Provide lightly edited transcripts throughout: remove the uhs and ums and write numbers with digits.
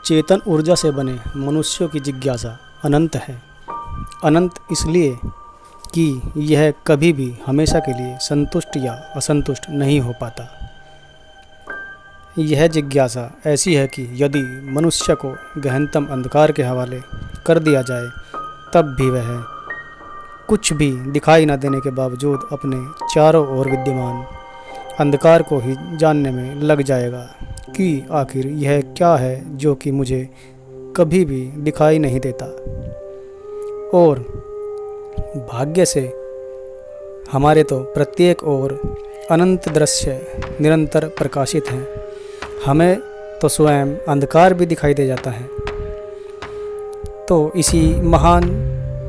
चेतन ऊर्जा से बने मनुष्यों की जिज्ञासा अनंत है। अनंत इसलिए कि यह कभी भी हमेशा के लिए संतुष्ट या असंतुष्ट नहीं हो पाता। यह जिज्ञासा ऐसी है कि यदि मनुष्य को गहनतम अंधकार के हवाले कर दिया जाए तब भी वह कुछ भी दिखाई न देने के बावजूद अपने चारों ओर विद्यमान अंधकार को ही जानने में लग जाएगा कि आखिर यह क्या है जो कि मुझे कभी भी दिखाई नहीं देता। और भाग्य से हमारे तो प्रत्येक ओर अनंत दृश्य निरंतर प्रकाशित हैं। हमें तो स्वयं अंधकार भी दिखाई दे जाता है। तो इसी महान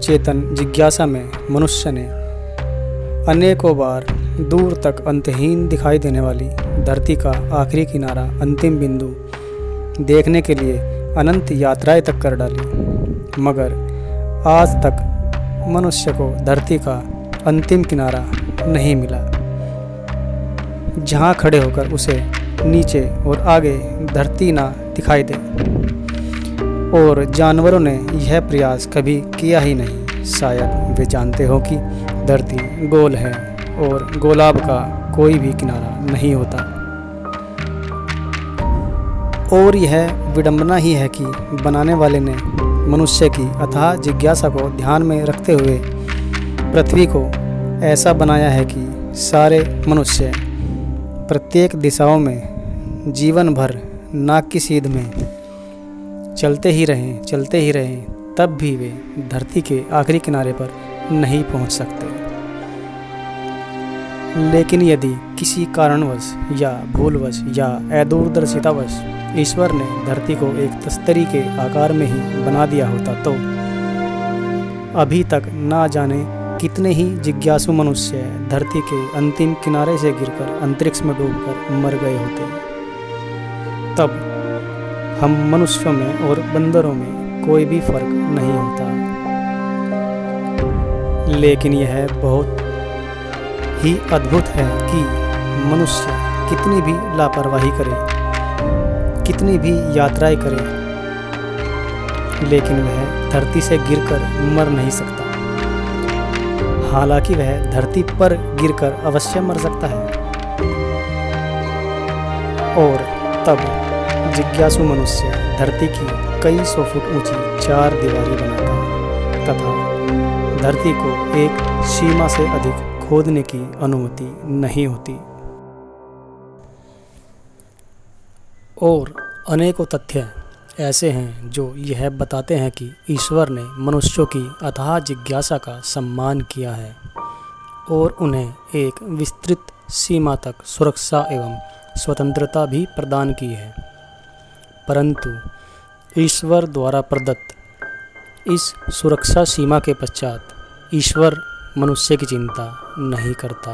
चेतन जिज्ञासा में मनुष्य ने अनेकों बार दूर तक अंतहीन दिखाई देने वाली धरती का आखिरी किनारा अंतिम बिंदु देखने के लिए अनंत यात्राएं तक कर डाली, मगर आज तक मनुष्य को धरती का अंतिम किनारा नहीं मिला जहां खड़े होकर उसे नीचे और आगे धरती ना दिखाई दे। और जानवरों ने यह प्रयास कभी किया ही नहीं। शायद वे जानते हो कि धरती गोल है और गोलाब का कोई भी किनारा नहीं होता। और यह विडंबना ही है कि बनाने वाले ने मनुष्य की अथाह जिज्ञासा को ध्यान में रखते हुए पृथ्वी को ऐसा बनाया है कि सारे मनुष्य प्रत्येक दिशाओं में जीवन भर नाक की सीध में चलते ही रहें, तब भी वे धरती के आखिरी किनारे पर नहीं पहुंच सकते। लेकिन यदि किसी कारणवश या भूलवश या अदूरदर्शितावश ईश्वर ने धरती को एक तस्तरी के आकार में ही बना दिया होता तो अभी तक ना जाने कितने ही जिज्ञासु मनुष्य धरती के अंतिम किनारे से गिरकर अंतरिक्ष में डूबकर मर गए होते। तब हम मनुष्यों में और बंदरों में कोई भी फर्क नहीं होता। लेकिन यह बहुत ही अद्भुत है कि मनुष्य कितनी भी लापरवाही करे, कितनी भी यात्राएं करे, लेकिन वह धरती से गिरकर मर नहीं सकता। हालांकि वह धरती पर गिरकर अवश्य मर सकता है। और तब जिज्ञासु मनुष्य धरती की कई सौ फुट ऊंची चार दीवारी बनाता तथा धरती को एक सीमा से अधिक खोदने की अनुमति नहीं होती। और अनेकों तथ्य ऐसे हैं जो यह बताते हैं कि ईश्वर ने मनुष्यों की अथाह जिज्ञासा का सम्मान किया है और उन्हें एक विस्तृत सीमा तक सुरक्षा एवं स्वतंत्रता भी प्रदान की है। परंतु ईश्वर द्वारा प्रदत्त इस सुरक्षा सीमा के पश्चात ईश्वर मनुष्य की चिंता नहीं करता।